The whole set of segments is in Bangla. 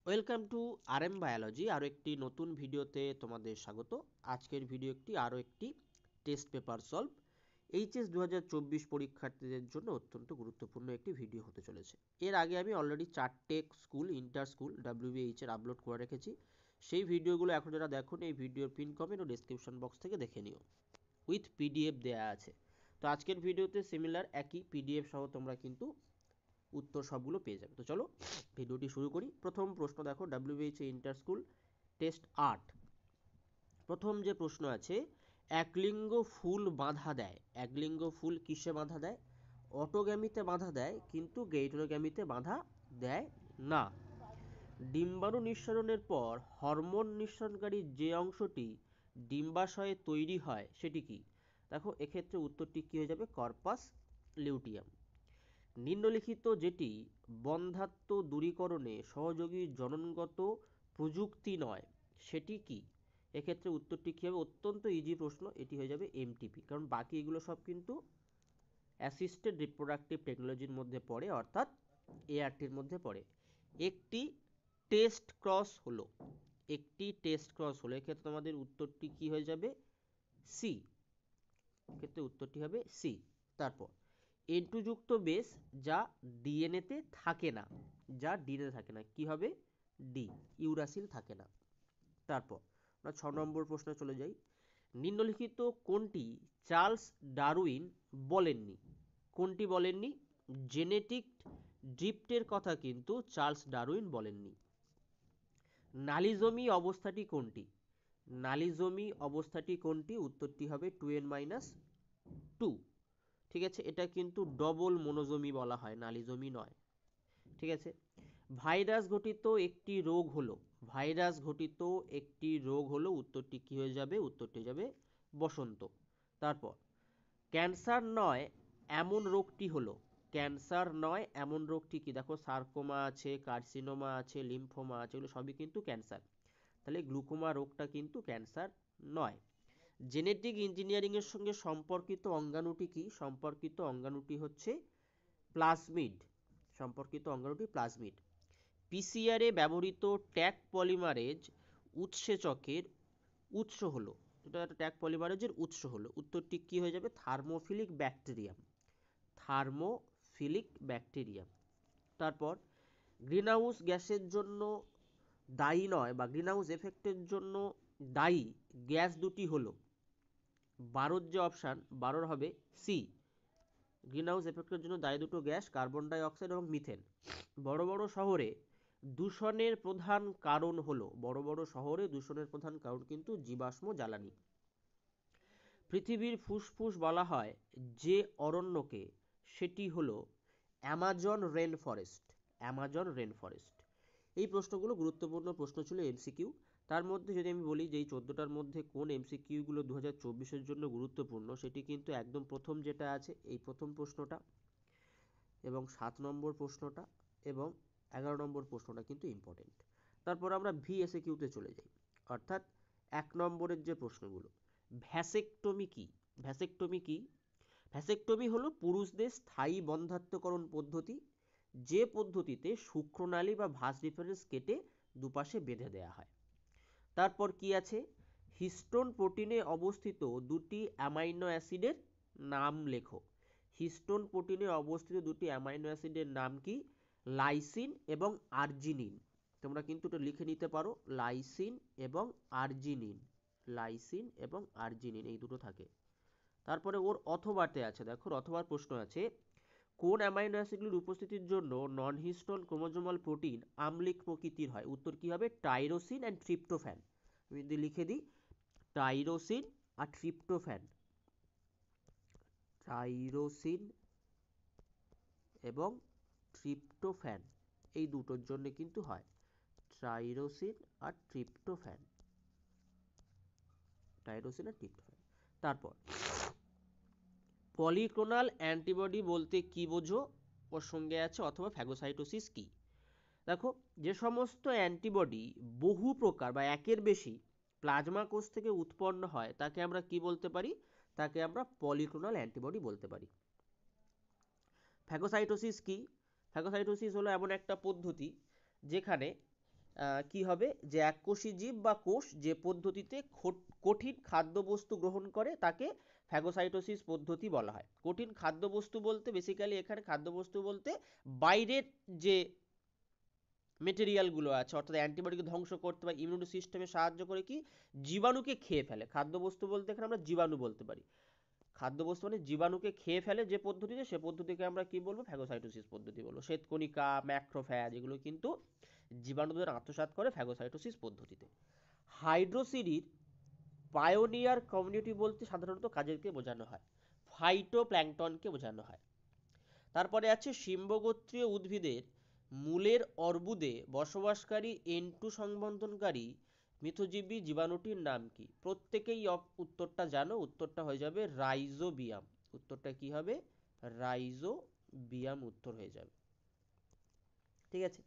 Welcome to RM biology. আরও একটি নতুন ভিডিওতে তোমাদের স্বাগত। আজকের ভিডিও আরও একটি টেস্ট পেপার সলভ HS 2024 পরীক্ষার্থীদের জন্য অত্যন্ত গুরুত্বপূর্ণ একটি ভিডিও হতে চলেছে। এর আগে আমি অলরেডি 4টে স্কুল, ইন্টার স্কুল, WBH এর আপলোড করে রেখেছি। সেই ভিডিওগুলো এখন যারা দেখুন এই ভিডিওর পিন কমেন্ট ও ডেসক্রিপশন বক্স থেকে দেখে নিও, উইথ PDF দেয়া আছে। তো আজকের ভিডিওতে সিমিলার একই PDF সহ তোমরা কিন্তু উত্তর সবগুলো পেয়ে যাবে। তো চলো ভিডিওটি শুরু করি। প্রথম প্রশ্ন দেখো, WBH ইন্টার স্কুল টেস্ট 8। প্রথম যে প্রশ্ন আছে, একলিঙ্গ ফুল বাঁধা দেয়। একলিঙ্গ ফুল কিসে বাঁধা দেয়? অটোগ্যামিতে বাঁধা দেয়, কিন্তু গেইটোগ্যামিতে বাঁধা দেয় না। ডিম্বাণু নিঃসরণের পর হরমোন নিঃসরণকারী যে অংশটি ডিম্বাশয়ে তৈরি হয় সেটি কি? দেখো এক্ষেত্রে উত্তরটি কি হয়ে যাবে? Corpus luteum. নিম্নলিখিত যেটি বন্ধ্যাত্ব দূরীকরণে সহযোগী জননগত প্রযুক্তি নয় সেটি কি? এক্ষেত্রে উত্তরটি কী হবে? অত্যন্ত ইজি প্রশ্ন, এটি হয়ে যাবে MTP, কারণ বাকি এগুলো সব কিন্তু অ্যাসিস্টেড রিপ্রোডাক্টিভ টেকনোলজির মধ্যে পড়ে, অর্থাৎ ARTর মধ্যে পড়ে। একটি টেস্ট ক্রস হলো, এক্ষেত্রে তোমাদের উত্তরটি কি হয়ে যাবে? সি। এক্ষেত্রে উত্তরটি হবে সি। তারপর N2 যুক্ত বেস যা ডিএনএতে থাকে না, কি হবে? ডি। ইউরাসিল থাকে না। তারপর আমরা 6 নম্বর প্রশ্নে চলে যাই। নিম্নলিখিত কোনটি চার্লস ডারউইন বলেননি? কোনটি বলেননি? জেনেটিক ড্রিফটের কথা কিন্তু চার্লস ডারউইন বলেননি। নালিজমি অবস্থাটি কোনটি? নালিজমি অবস্থাটি কোনটি? উত্তরটি হবে 2n-2। ঠিক আছে, এটা কিন্তু ডবল মনোজমি বলা হয়, নালিজমি নয়। ঠিক আছে, ভাইরাস ঘটিত একটি রোগ হলো, উত্তরটি কি হয়ে যাবে? উত্তরটি যাবে বসন্ত। তারপর ক্যান্সার নয় এমন রোগটি হলো, ক্যান্সার নয় এমন রোগটি কি? দেখো সার্কোমা আছে, কার্সিনোমা আছে, লিম্ফোমা আছে, এগুলো সবই কিন্তু ক্যান্সার। তাহলে গ্লুকোমা রোগটা কিন্তু ক্যান্সার নয়। জেনেটিক ইঞ্জিনিয়ারিংয়ের সঙ্গে সম্পর্কিত অঙ্গাণুটি কি? সম্পর্কিত অঙ্গাণুটি হচ্ছে প্লাজমিড। পিসিআরে ব্যবহৃত ট্যাগ পলিমারেজ উৎসেচকের উৎস হলো, এটা একটা ট্যাগ পলিমারেজের উৎস হলো, উত্তরটি কি হয়ে যাবে? Thermophilic bacterium. তারপর গ্রিনহাউস গ্যাসের জন্য দায়ী নয় বা গ্রিনহাউস এফেক্টের জন্য দায়ী গ্যাস দুটি হলো, 12 যে অপশান 12 হবে সি। গ্রিনহাউস এফেক্টের জন্য দায়ী দুটো গ্যাস কার্বন ডাই অক্সাইড এবং মিথেন। বড় বড় শহরে দূষণের প্রধান কারণ কিন্তু জীবাশ্ম জ্বালানি। পৃথিবীর ফুসফুস বলা হয় যে অরণ্যকে, সেটি হলো অ্যামাজন রেন ফরেস্ট। এই প্রশ্নগুলো গুরুত্বপূর্ণ প্রশ্ন ছিল, MCQ। তার মধ্যে যদি আমি বলি যে এই 14টার মধ্যে কোন MCQগুলো 2024-এর জন্য গুরুত্বপূর্ণ, সেটি কিন্তু একদম প্রথম যেটা আছে এই প্রথম প্রশ্নটা, এবং 7 নম্বর প্রশ্নটা এবং 11 নম্বর প্রশ্নটা কিন্তু ইম্পর্টেন্ট। তারপর আমরা VSAQতে চলে যাই, অর্থাৎ 1 নম্বরের যে প্রশ্নগুলো। ভ্যাসেকটমি কি? ভ্যাসেকটমি হলো পুরুষদের স্থায়ী বন্ধ্যাত্বকরণ পদ্ধতি, যে পদ্ধতিতে শুক্রনালী বা ভাঁজ রেফারেন্স কেটে দুপাশে বেঁধে দেওয়া হয়। তারপর কি আছে? হিস্টোন প্রোটিনে অবস্থিত দুটি অ্যামাইনো অ্যাসিডের নাম লেখো। হিস্টোন প্রোটিনে অবস্থিত দুটি অ্যামাইনো অ্যাসিডের নাম কি? লাইসিন এবং আর্জিনিন। তোমরা কিন্তু এটা লিখে নিতে পারো, লাইসিন এবং আর্জিনিন এই দুটো থাকে। তারপরে ওর অথবাতে আছে, দেখো অথবার প্রশ্ন আছে, কোন অ্যামাইনো অ্যাসিডগুলির উপস্থিতির জন্য নন হিস্টোন ক্রোমোজোমাল প্রোটিন আম্লিক প্রকৃতির হয়? উত্তর কি হবে? Tyrosine and tryptophan. আমি যদি লিখে দিই টাইরোসিন আর ট্রিপ্টোফ্যান, টাইরোসিন এবং ট্রিপ্টোফ্যান এই দুটোর জন্য কিন্তু হয়, টাইরোসিন আর ট্রিপ্টোফ্যান। তারপর পলিক্লোনাল অ্যান্টিবডি বলতে কি বোঝো? ওর সঙ্গে আছে অথবা ফ্যাগোসাইটোসিস কি? দেখো যে সমস্ত অ্যান্টিবডি বহু প্রকার বা একের বেশি প্লাজমা কোষ থেকে উৎপন্ন হয় তাকে আমরা কি বলতে পারি? তাকে আমরা পলিক্লোনাল অ্যান্টিবডি বলতে পারি। ফ্যাগোসাইটোসিস কি? ফ্যাগোসাইটোসিস হলো এমন একটা পদ্ধতি যেখানে কি হবে যে এককোষী জীব বা কোষ যে পদ্ধতিতে কঠিন খাদ্যবস্তু গ্রহণ করে তাকে ফ্যাগোসাইটোসিস পদ্ধতি বলা হয়। কঠিন খাদ্যবস্তু বলতে বেসিক্যালি এখানে খাদ্যবস্তু বলতে বাইরের যে মেটেরিয়ালগুলো আছে অর্থাৎ অ্যান্টিবডিকে ধ্বংস করতে বা ইমিউন সিস্টেমে সাহায্য করে কি জীবাণুকে খেয়ে ফেলে। খাদ্যবস্তু বলতে এখানে আমরা জীবাণু বলতে পারি। খাদ্যবস্তু মানে জীবাণুকে খেয়ে ফেলে যে পদ্ধতিতে, সে পদ্ধতিকে আমরা কি বলবো ফ্যাগোসাইটোসিস পদ্ধতি বলবো। শ্বেতকণিকা, ম্যাক্রোফ্যাজ এগুলো কিন্তু জীবাণুদের আত্মসাৎ করে ফ্যাগোসাইটোসিস পদ্ধতিতে। হাইড্রোসিরির পায়োনিয়ার কমিউনিটি বলতে সাধারণত কাদেরকে বোঝানো হয়? ফাইটোপ্ল্যাঙ্কটনকে বোঝানো হয়। তারপরে আছে শিম্বগোত্রীয় উদ্ভিদের মূলের অর্বুদে বসবাসকারী N2 সংবন্ধনকারী মিথজীবী জীবাণুটির নাম কি? প্রত্যেকেই উত্তরটা জানো, উত্তরটা হয়ে যাবে রাইজোবিয়াম। উত্তরটা কি হবে? রাইজোবিয়াম উত্তর হয়ে যাবে। ঠিক আছে,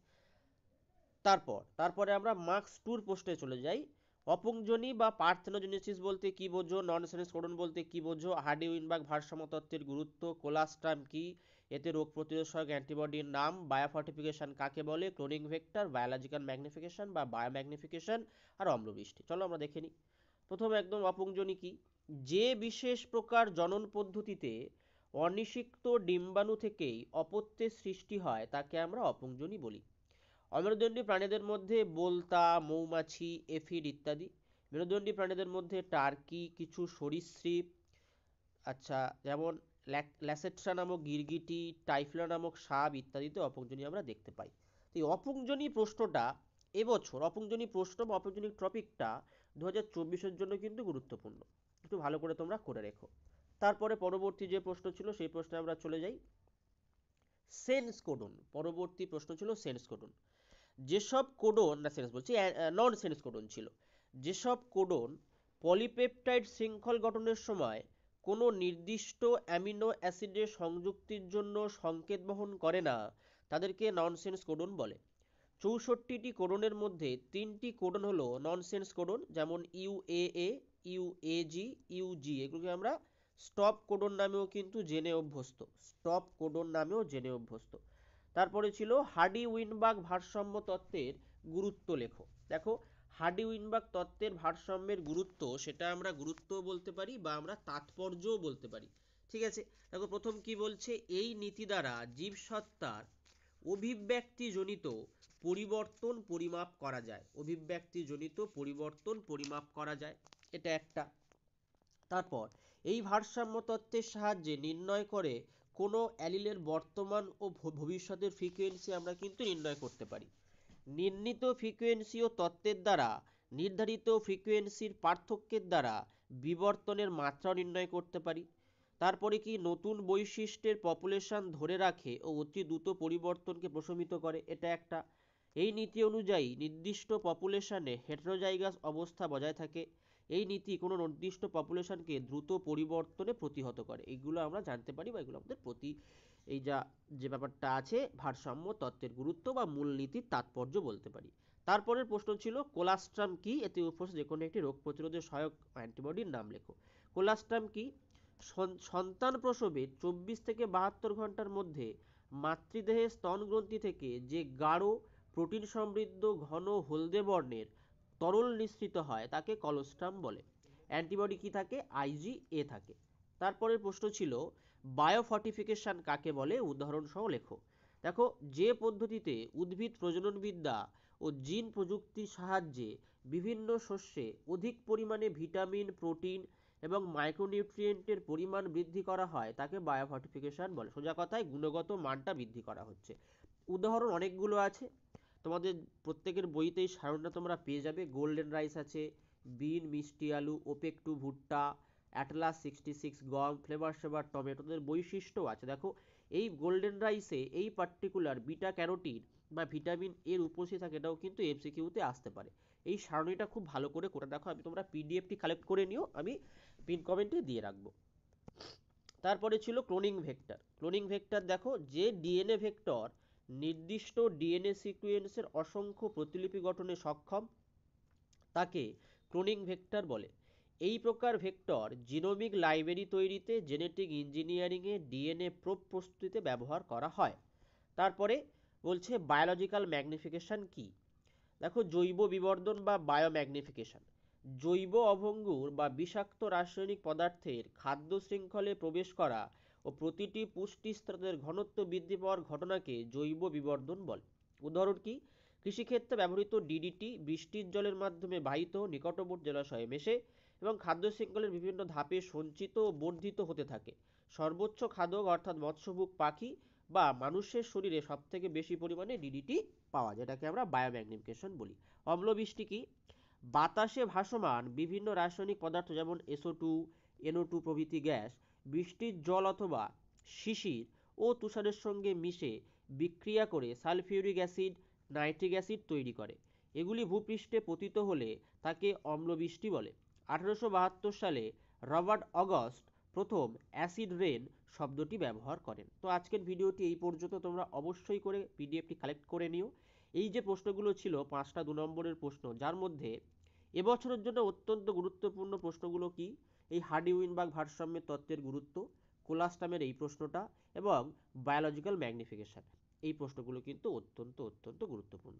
তারপরে আমরা মার্কস 2 প্রশ্নে চলে যাই। অপুংজনি বা পার্থেনোজেনেসিস বলতে কি বোঝো? ননসেন্স কোডন বলতে কি বোঝো? হার্ডি-উইনবার্গ ভারসাম্য তত্ত্বের গুরুত্ব, কোলাস্ট্রাম কি, এতে রোগ প্রতিরোধক অ্যান্টিবডির নাম, বায়োফর্টিফিকেশন কাকে বলে, ক্লোনিং ভেক্টর, বায়োলজিক্যাল ম্যাগনিফিকেশন বা বায়োম্যাগনিফিকেশন, আর অম্লবৃষ্টি। চলো আমরা দেখে নিই। প্রথমে একদম অপুংজনি কি? যে বিশেষ প্রকার জনন পদ্ধতিতে অনিষিক্ত ডিম্বাণু থেকেই অপত্যের সৃষ্টি হয় তাকে আমরা অপুংজনি বলি। অমেরুদণ্ডী প্রাণীদের মধ্যে বোলতা, মৌমাছি, এফিড ইত্যাদি। মেরুদণ্ডী প্রাণীদের মধ্যে টার্কি, কিছু সরীসৃপ, আচ্ছা যেমন ল্যাসেট্রা নামক গিরগিটি, টাইফলা নামক সাপ ইত্যাদিতে অপুংজনি আমরা দেখতে পাই। তো এই অপুংজনি প্রশ্নটা এবছর অপুংজনি প্রশ্ন বা অপুংজনি টপিকটা 2024-এর জন্য কিন্তু গুরুত্বপূর্ণ, একটু ভালো করে তোমরা করে রেখো। তারপরে পরবর্তী যে প্রশ্ন ছিল সেই প্রশ্নে আমরা চলে যাই। সেন্স কোডন, পরবর্তী প্রশ্ন ছিল সেন্স কোডন। যেসব কোডন না সেন্স বলছি নন সেন্স কোডন ছিল, যেসব কোডন পলিপেপটাইড শৃঙ্খল গঠনের সময় কোনো নির্দিষ্ট অ্যামিনো অ্যাসিডের সংযুক্তির জন্য সংকেত বহন করে না তাদেরকে ননসেন্স কোডন বলে। 64টি কোডনের মধ্যে 3টি কোডন হলো ননসেন্স কোডন, যেমন ইউএএ, ইউএজি, ইউজি। এগুলোকে আমরা স্টপ কোডন নামেও কিন্তু জেনে অভ্যস্ত, স্টপ কোডন নামেও জেনে অভ্যস্ত। তারপরে ছিল হার্ডি-উইনবার্গ ভারসাম্য তত্ত্বের গুরুত্ব লেখো। দেখো, হার্ডি-উইনবার্গ তত্ত্বের ভারসাম্যের গুরুত্ব, সেটা আমরা গুরুত্ব বলতে পারি বা আমরা তাৎপর্যও বলতে পারি। ঠিক আছে, দেখো প্রথম কি বলছে, এই নীতি দ্বারা জীবসত্তার অভিব্যক্তিজনিত পরিবর্তন পরিমাপ করা যায়। অভিব্যক্তিজনিত পরিবর্তন পরিমাপ করা যায়, এটা একটা। তারপর এই ভারসাম্য তত্ত্বের সাহায্যে নির্ণয় করে কোনো অ্যালিলের বর্তমান ও ভবিষ্যতের ফ্রিকোয়েন্সি আমরা কিন্তু নির্ণয় করতে পারি। নির্ণীত ফ্রিকোয়েন্সি ও তত্ত্বের দ্বারা নির্ধারিত ফ্রিকোয়েন্সির পার্থক্যের দ্বারা বিবর্তনের মাত্রা নির্ণয় করতে পারি। তারপরে কি নতুন বৈশিষ্ট্যের পপুলেশন ধরে রাখে ও অতি দ্রুত পরিবর্তনকে প্রশমিত করে, এটা একটা। এই নীতি অনুযায়ী নির্দিষ্ট পপুলেশনে হেটেরোজাইগাস অবস্থা বজায় থাকে। এই নীতি কোনো নির্দিষ্ট পপুলেশনকে দ্রুত পরিবর্তনে প্রতিহত করে। এইগুলো আমরা জানতে পারি বা এগুলো আমাদের এই যে ব্যাপারটা আছে ভারসাম্য তত্ত্বের গুরুত্ব বা মূলনীতির তাৎপর্য বলতে পারি। তারপরের প্রশ্ন ছিল কোলাস্ট্রাম কি? এতে উপস্থিত যে কোনো একটি রোগ প্রতিরোধের সহায়ক অ্যান্টিবডির নাম লেখো। কোলাস্ট্রাম কি? সন্তান প্রসবে 24 থেকে 72 ঘন্টার মধ্যে মাতৃদেহের স্তন গ্রন্থি থেকে যে গাঢ় প্রোটিন সমৃদ্ধ ঘন হলদে বর্ণের তরল নিঃসৃত হয় তাকে কলোস্ট্রাম বলে। অ্যান্টিবডি কি থাকে? আইজিএ থাকে। তারপরের প্রশ্ন ছিল বায়োফর্টিফিকেশন কাকে বলে? উদাহরণ সহ লেখো। দেখো, যে পদ্ধতিতে উদ্ভিদ প্রজননবিদ্যা ও জিন প্রযুক্তির সাহায্যে বিভিন্ন শস্যে অধিক পরিমাণে ভিটামিন, প্রোটিন এবং মাইক্রোনিউট্রিয়েন্টের পরিমাণ বৃদ্ধি করা হয় তাকে বায়োফর্টিফিকেশন বলে। সোজা কথায় গুণগত মানটা বৃদ্ধি করা হচ্ছে। উদাহরণ অনেকগুলো আছে, তোমাদের প্রত্যেকের বইতেই সারণীটা তোমরা পেয়ে যাবে। গোল্ডেন রাইস আছে, বিন মিষ্টি আলু, ওপেক টু ভুট্টা, অ্যাটলাস 66 গম, ফ্লেভার সেভার টমেটোদের বৈশিষ্ট্য আছে। দেখো, এই গোল্ডেন রাইসে এই পার্টিকুলার বিটা ক্যারোটিন বা ভিটামিন এর উপস্থিত থাকে, এটাও কিন্তু এমসিকিউতে আসতে পারে। এই সারণীটা খুব ভালো করে দেখো, আমি তোমরা পিডিএফটি কালেক্ট করে নিও, আমি পিন কমেন্টে দিয়ে রাখবো। তারপরে ছিল ক্লোনিং ভেক্টর। ক্লোনিং ভেক্টর দেখো, যে ডিএনএ ভেক্টর নির্দিষ্ট ডিএনএ সিকোয়েন্সের অসংখ্য প্রতিলিপি গঠনে সক্ষম তাকে ক্লোনিং ভেক্টর বলে। এই প্রকার ভেক্টর জিনোমিক লাইব্রেরি তৈরিতে, জেনেটিক ইঞ্জিনিয়ারিংয়ে, ডিএনএ প্রোব প্রস্তুতিতে ব্যবহার করা হয়। তারপরে বলছে বায়োলজিক্যাল ম্যাগনিফিকেশন কি? দেখো, জৈব বিবর্ধন বা বায়োম্যাগনিফিকেশন, জৈব অভঙ্গুর বা বিষাক্ত রাসায়নিক পদার্থের খাদ্য শৃঙ্খলে প্রবেশ করা ও প্রতিটি পুষ্টি স্তরের ঘনত্ব বৃদ্ধি পাওয়ার ঘটনাকে জৈব বিবর্ধন বলে। উদাহরণ কি? কৃষিক্ষেত্রে ব্যবহৃত ডিডিটি বৃষ্টির জলের মাধ্যমে বাহিত নিকটবর্তী জলাশয়ে মেশে এবং খাদ্য শৃঙ্খলের বিভিন্ন ধাপে সঞ্চিত ও বর্ধিত হতে থাকে। সর্বোচ্চ খাদক অর্থাৎ মৎস্যভুক পাখি বা মানুষের শরীরে সবথেকে বেশি পরিমাণে ডিডিটি পাওয়া, যেটাকে আমরা বায়োম্যাগনিফিকেশন বলি। অম্লবৃষ্টি কি? বাতাসে ভাসমান বিভিন্ন রাসায়নিক পদার্থ যেমন SO2, NO2 প্রভৃতি গ্যাস বৃষ্টির জল অথবা শিশির ও তুষারের সঙ্গে মিশে বিক্রিয়া করে সালফিউরিক অ্যাসিড, নাইট্রিক অ্যাসিড তৈরি করে। এগুলি ভূপৃষ্ঠে পতিত হলে তাকে অম্লবৃষ্টি বলে। 1872 সালে রবার্ট অগস্ট প্রথম অ্যাসিড রেন শব্দটি ব্যবহার করেন। তো আজকের ভিডিওটি এই পর্যন্ত। তোমরা অবশ্যই করে পিডিএফটি কালেক্ট করে নিও। এই যে প্রশ্নগুলো ছিল 5টা 2 নম্বরের প্রশ্ন, যার মধ্যে এবছরের জন্য অত্যন্ত গুরুত্বপূর্ণ প্রশ্নগুলো কি? এই হার্ডি-উইনবার্গ ভারসাম্যের তত্ত্বের গুরুত্ব, কোলাস্টামের এই প্রশ্নটা এবং বায়োলজিক্যাল ম্যাগনিফিকেশন, এই প্রশ্নগুলো কিন্তু অত্যন্ত গুরুত্বপূর্ণ।